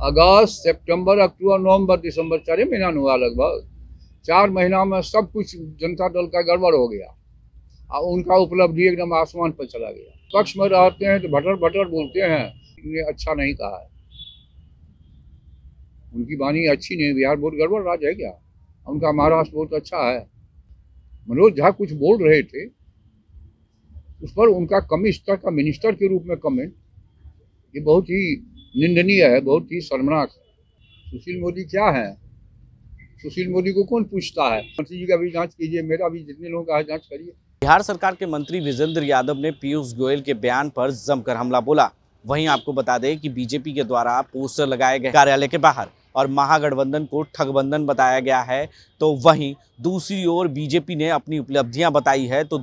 अगस्त, सितंबर, अक्टूबर, नवंबर, दिसंबर 4 महीना हुआ लगभग। 4 महीना में सब कुछ जनता दल का गड़बड़ हो गया और उनका उपलब्धि एकदम आसमान पर चला गया। पक्ष में रहते हैं तो भटर भटर बोलते हैं, इन्हें अच्छा नहीं कहा है। उनकी वाणी अच्छी नहीं, बिहार बहुत गड़बड़ राज्य है क्या? उनका महाराष्ट्र बहुत अच्छा है। मनोज झा कुछ बोल रहे थे, उस पर उनका कम स्तर का मिनिस्टर के रूप में कमेंट, ये बहुत ही निंदनीय है, बहुत ही शर्मनाक है। सुशील मोदी क्या है? सुशील मोदी को कौन पूछता है? मंत्री जी का भी जांच कीजिए, मेरा भी, जितने लोगों का है जांच करिए। बिहार सरकार के मंत्री विजेंद्र यादव ने पीयूष गोयल के बयान पर जमकर हमला बोला। वहीं आपको बता दें कि बीजेपी के द्वारा पोस्टर लगाए गए कार्यालय के बाहर और महागठबंधन को ठगबंधन बताया गया है, तो वहीं दूसरी ओर बीजेपी ने अपनी उपलब्धियां बताई है, तो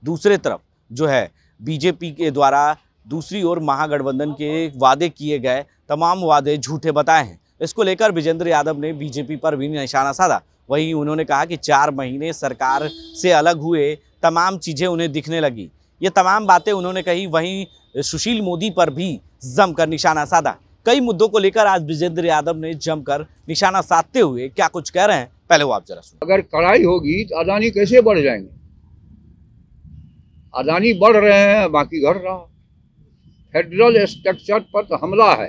दूसरे तरफ जो है बीजेपी के द्वारा दूसरी ओर महागठबंधन के वादे किए गए तमाम वादे झूठे बताए हैं। इसको लेकर विजेंद्र यादव ने बीजेपी पर भी निशाना साधा। वहीं उन्होंने कहा कि 4 महीने सरकार से अलग हुए, तमाम चीज़ें उन्हें दिखने लगी। ये तमाम बातें उन्होंने कही। वहीं सुशील मोदी पर भी जमकर निशाना साधा। कई मुद्दों को लेकर आज विजेंद्र यादव ने जमकर निशाना साधते हुए क्या कुछ कह रहे हैं, पहले वो आप जरा सुनिए। अगर कड़ाई होगी तो अदानी कैसे बढ़ जाएंगे? अदानी बढ़ रहे हैं, बाकी घट रहा। फेडरल स्ट्रक्चर पर तो हमला है।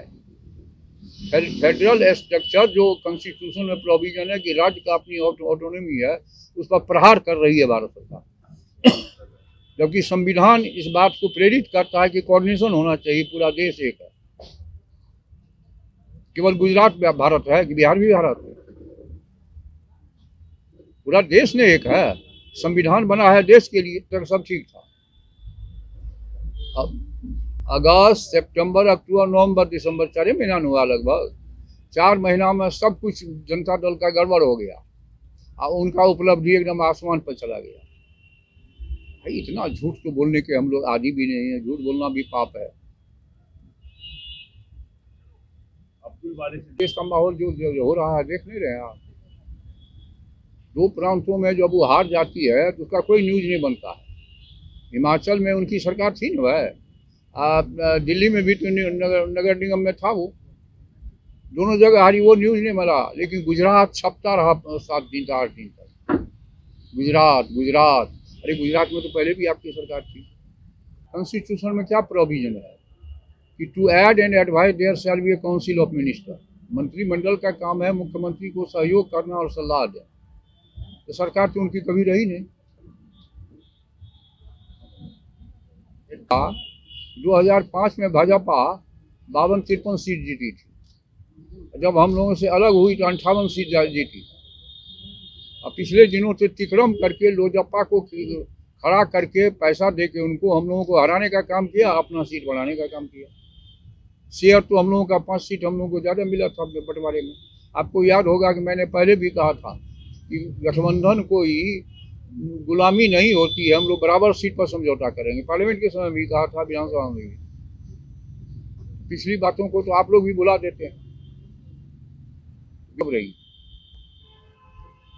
फेडरल स्ट्रक्चर जो कॉन्स्टिट्यूशन में प्रोविजन है कि राज्य का अपनी ऑटोनॉमी है, उस पर प्रहार कर रही है भारत सरकार। जबकि संविधान इस बात को प्रेरित करता है कि कोऑर्डिनेशन होना चाहिए, पूरा देश एक है। केवल गुजरात में भारत है कि बिहार भी भारत है? पूरा देश ने एक है। संविधान बना है देश के लिए, तो सब ठीक था। अगस्त, सितंबर, अक्टूबर, नवंबर, दिसंबर 4 महीना हुआ लगभग। 4 महीना में सब कुछ जनता दल का गड़बड़ हो गया और उनका उपलब्धि एकदम आसमान पर चला गया। इतना झूठ तो बोलने के हम लोग आदी भी नहीं है, झूठ बोलना भी पाप है। देश का माहौल जो हो रहा है देख नहीं रहे आप? 2 प्रांतों में जब वो हार जाती है तो उसका कोई न्यूज नहीं बनता है। हिमाचल में उनकी सरकार थी ना, वह दिल्ली में भी तो नगर निगम में था, वो दोनों जगह हारी, वो न्यूज नहीं मिला। लेकिन गुजरात छपता रहा 7 दिन 8 दिन तक। गुजरात, अरे गुजरात में तो पहले भी आपकी सरकार थी। कॉन्स्टिट्यूशन में क्या प्रोविजन है कि to aid and advice there shall be a council of minister. मंत्रिमंडल का काम है मुख्यमंत्री को सहयोग करना और सलाह देना। तो सरकार तो उनकी कभी रही नहीं। 2005 में भाजपा 52-53 सीट जीती थी। जब हम लोगों से अलग हुई तो 58 सीट जीती। और पिछले दिनों से तिक्रम करके लोजपा को खड़ा करके पैसा देके उनको हम लोगों को हराने का काम किया, अपना सीट बढ़ाने का काम किया। शेयर तो हम लोगों का 5 सीट हम लोगों को ज़्यादा मिला था बंटवारे में। आपको याद होगा कि मैंने पहले भी कहा था कि गठबंधन कोई गुलामी नहीं होती है, हम लोग बराबर सीट पर समझौता करेंगे। पार्लियामेंट के समय भी कहा था, विधानसभा में भी। पिछली बातों को तो आप लोग भी बुला देते हैं। रही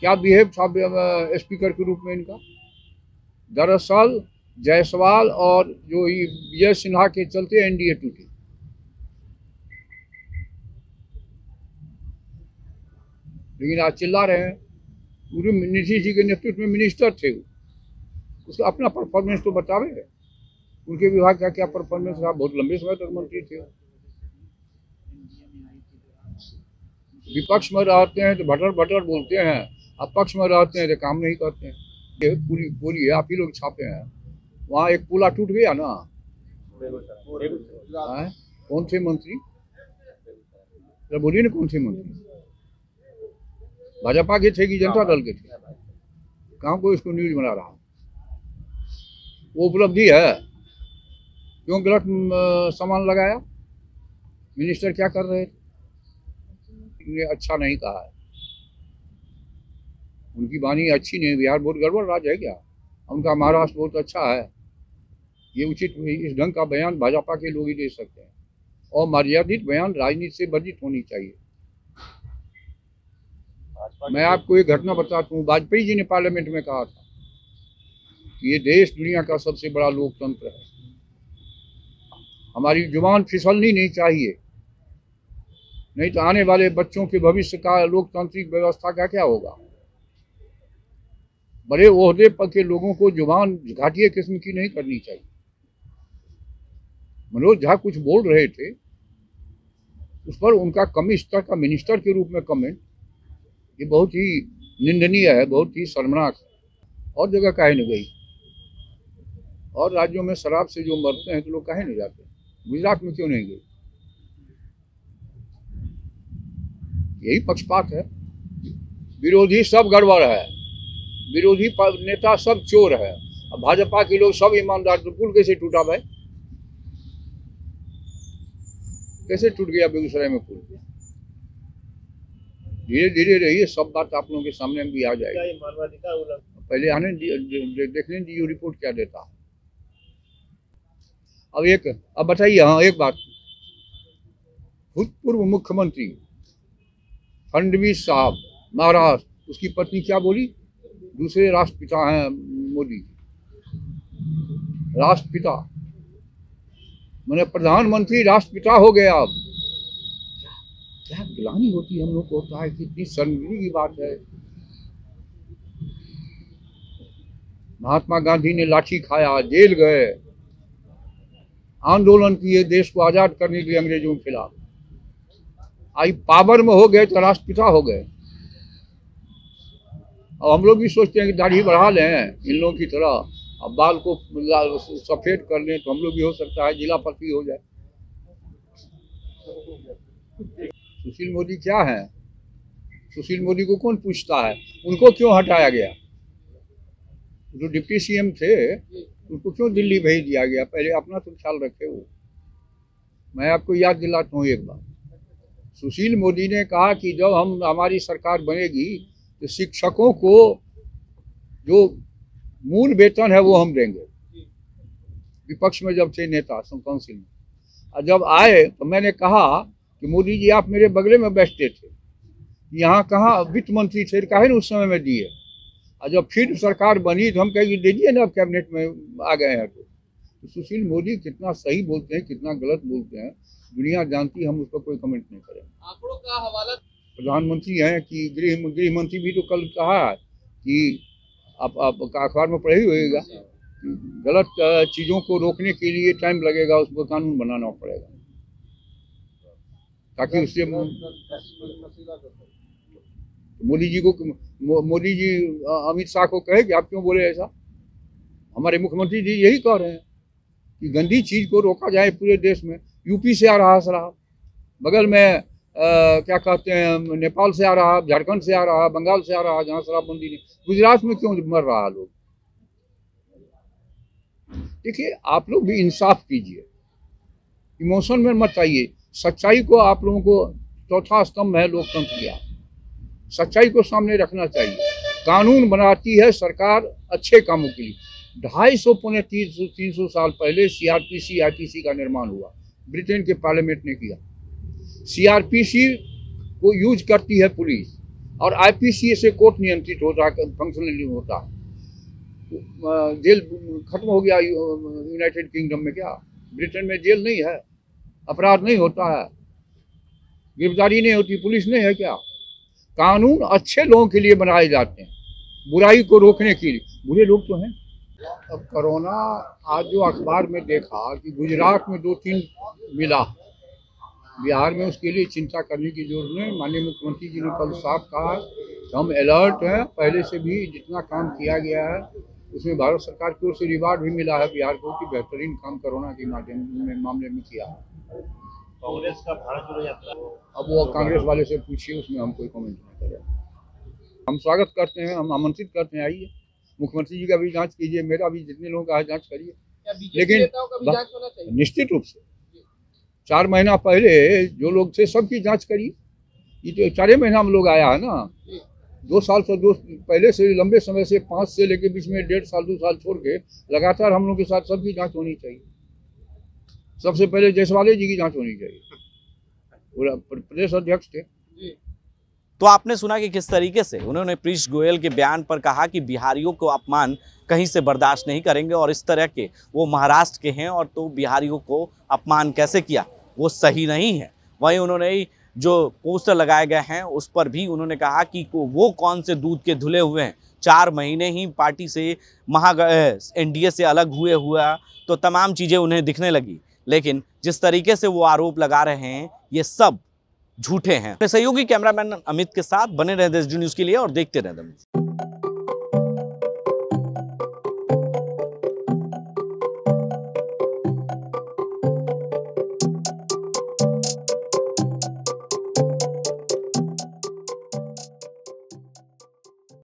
क्या बिहेव था स्पीकर के रूप में इनका? दरअसल जायसवाल और जो विजय सिन्हा के चलते एनडीए टूटी। लेकिन आज चिल्ला रहे हैं, पूरे नीतीश जी के नेतृत्व में मिनिस्टर थे, उसका अपना परफॉर्मेंस तो बतावे। उनके विभाग का क्या परफॉर्मेंस रहा? बहुत लंबे समय तक मंत्री थे। विपक्ष में रहते हैं तो भटर भटर बोलते हैं, अब पक्ष में रहते हैं तो काम नहीं करते हैं। ये पूरी है, आप ही लोग छापे हैं। वहाँ एक पुला टूट गया ना, कौन थे मंत्री? बोलिए ना, कौन थे मंत्री? भाजपा के थे कि जनता दल के थे? कहाँ कोई इसको न्यूज बना रहा? वो उपलब्धि है। क्यों गलत सामान लगाया? मिनिस्टर क्या कर रहे थे? अच्छा नहीं कहा है। उनकी वाणी अच्छी नहीं, बिहार बहुत गड़बड़ राज्य है क्या? उनका महाराष्ट्र बहुत अच्छा है। ये उचित, इस ढंग का बयान भाजपा के लोग ही दे सकते हैं। और मर्यादित बयान राजनीति से वर्जित होनी चाहिए। मैं आपको एक घटना बताता हूँ। वाजपेयी जी ने पार्लियामेंट में कहा था कि ये देश दुनिया का सबसे बड़ा लोकतंत्र है, हमारी जुबान फिसलनी नहीं चाहिए, नहीं तो आने वाले बच्चों के भविष्य का, लोकतांत्रिक व्यवस्था का क्या होगा। बड़े ओहदे पर के लोगों को जुबान घाटिया किस्म की नहीं करनी चाहिए। मनोज झा कुछ बोल रहे थे, उस पर उनका कम स्तर का मिनिस्टर के रूप में कमेंट, ये बहुत ही निंदनीय है, बहुत ही शर्मनाक है। और जगह काहे न गई, और राज्यों में शराब से जो मरते हैं तो लोग काहे नहीं जाते, गुजरात में क्यों नहीं गए। यही पक्षपात है। विरोधी सब गड़बड़ है, विरोधी नेता सब चोर है, अब भाजपा के लोग सब ईमानदार। तो पुल कैसे टूटा भाई, कैसे टूट गया बेगूसराय में पुल। धीरे धीरे रहिए, सब बात आप लोगों के सामने भी आ जाएगी। पहले आने देखने दीजिए रिपोर्ट क्या देता है। अब बताइए, हाँ एक बात, भूतपूर्व मुख्यमंत्री फडणवीस साहब महाराष्ट्र, उसकी पत्नी क्या बोली, दूसरे राष्ट्रपिता हैं मोदी, राष्ट्रपिता मैंने प्रधानमंत्री राष्ट्रपिता हो गया। अब क्या गिलानी होती है हम लोग को, होता है कितनी शर्मिंदगी की बात है। महात्मा गांधी ने लाठी खाया, जेल गए, आंदोलन किए देश को आजाद करने के लिए अंग्रेजों के खिलाफ, आई पावर में हो गए तो राष्ट्रपिता हो गए। अब हम लोग भी सोचते हैं कि दाढ़ी बढ़ा लें इन लोगों की तरह, अब बाल को सफेद कर लें तो हम लोग भी हो सकता है जिलापति हो जाए। सुशील मोदी क्या है, सुशील मोदी को कौन पूछता है, उनको क्यों हटाया गया। जो डिप्टी सीएम थे उनको क्यों दिल्ली भेज दिया गया, पहले अपना तो ख्याल रखे वो। मैं आपको याद दिलाता हूँ एक बार, सुशील मोदी ने कहा कि जब हमारी सरकार बनेगी तो शिक्षकों को जो मूल वेतन है वो हम देंगे। विपक्ष में जब थे नेता काउंसिल में, और जब आए तो मैंने कहा कि मोदी जी आप मेरे बगले में बैठते थे, यहाँ कहाँ वित्त मंत्री थे, काहे न उस समय में दिए। और जब फिर सरकार बनी तो हम कहेंगे दीजिए ना, अब कैबिनेट में आ गए हैं। तो सुशील मोदी कितना सही बोलते हैं, कितना गलत बोलते हैं, दुनिया जानती है, हम उस पर कोई कमेंट नहीं करें। आंकड़ों का हवाला प्रधानमंत्री हैं कि गृह मंत्री भी तो कल कहा कि आप अखबार में पढ़े ही होगा, गलत चीजों को रोकने के लिए टाइम लगेगा, उस पर कानून बनाना पड़ेगा ताकि उससे मोदी जी अमित शाह को कहे कि आप क्यों बोले ऐसा। हमारे मुख्यमंत्री जी यही कह रहे हैं कि गंदी चीज को रोका जाए पूरे देश में। यूपी से आ रहा शराब, बगल में क्या कहते हैं नेपाल से आ रहा, झारखंड से आ रहा, बंगाल से आ रहा, जहाँ शराबबंदी नहीं। गुजरात में क्यों मर रहा लोग। देखिए आप लोग भी इंसाफ कीजिए, इमोशन में मत आइए। सच्चाई को आप लोगों को चौथा स्तंभ है लोकतंत्र का, सच्चाई को सामने रखना चाहिए। कानून बनाती है सरकार अच्छे कामों के लिए। 250 पौने 300 साल पहले सीआरपीसी आईपीसी का निर्माण हुआ, ब्रिटेन के पार्लियामेंट ने किया। सीआरपीसी को यूज करती है पुलिस और आईपीसी से कोर्ट नियंत्रित होता है, फंक्शनली होता है। जेल खत्म हो गया यूनाइटेड किंगडम में, क्या ब्रिटेन में जेल नहीं है, अपराध नहीं होता है, गिरफ्तारी नहीं होती, पुलिस नहीं है क्या। कानून अच्छे लोगों के लिए बनाए जाते हैं, बुराई को रोकने के लिए। बुरे लोग तो हैं। अब कोरोना आज जो अखबार में देखा कि गुजरात में 2-3 मिला, बिहार में उसके लिए चिंता करने की जरूरत नहीं। माननीय मुख्यमंत्री जी ने कल साफ कहा हम अलर्ट हैं, पहले से भी जितना काम किया गया है उसमें भारत सरकार की ओर से रिवार्ड भी मिला है बिहार को कि बेहतरीन काम कोरोना के मामले में किया है। कांग्रेस का भारत जोड़ो यात्रा, अब वो कांग्रेस वाले से पूछिए, उसमें हम कोई कमेंट नहीं करें। हम स्वागत करते हैं, हम आमंत्रित करते हैं, आइए मुख्यमंत्री जी का भी जांच कीजिए, मेरा भी, जितने लोगों का है जांच करिए, लेकिन निश्चित रूप से 4 महीना पहले जो लोग थे सबकी जांच करिए। ये तो 4 महीना हम लोग आया है ना, 2 साल से पहले से लंबे समय से 5 से लेके बीच में 1.5 साल 2 साल छोड़ के लगातार हम लोग के साथ सबकी जांच होनी चाहिए। सबसे पहले जयसवाल जी की जांच होनी चाहिए, प्रदेश अध्यक्ष थे। तो आपने सुना कि किस तरीके से उन्होंने पीयूष गोयल के बयान पर कहा कि बिहारियों को अपमान कहीं से बर्दाश्त नहीं करेंगे, और इस तरह के वो महाराष्ट्र के हैं और तो बिहारियों को अपमान कैसे किया वो सही नहीं है। वहीं उन्होंने जो पोस्टर लगाए गए हैं उस पर भी उन्होंने कहा कि वो कौन से दूध के धुले हुए हैं, 4 महीने ही पार्टी से एनडीए से अलग हुआ तो तमाम चीज़ें उन्हें दिखने लगी। लेकिन जिस तरीके से वो आरोप लगा रहे हैं ये सब झूठे हैं। सहयोगी कैमरामैन अमित के साथ बने रहे देश न्यूज़ के लिए और देखते रहे।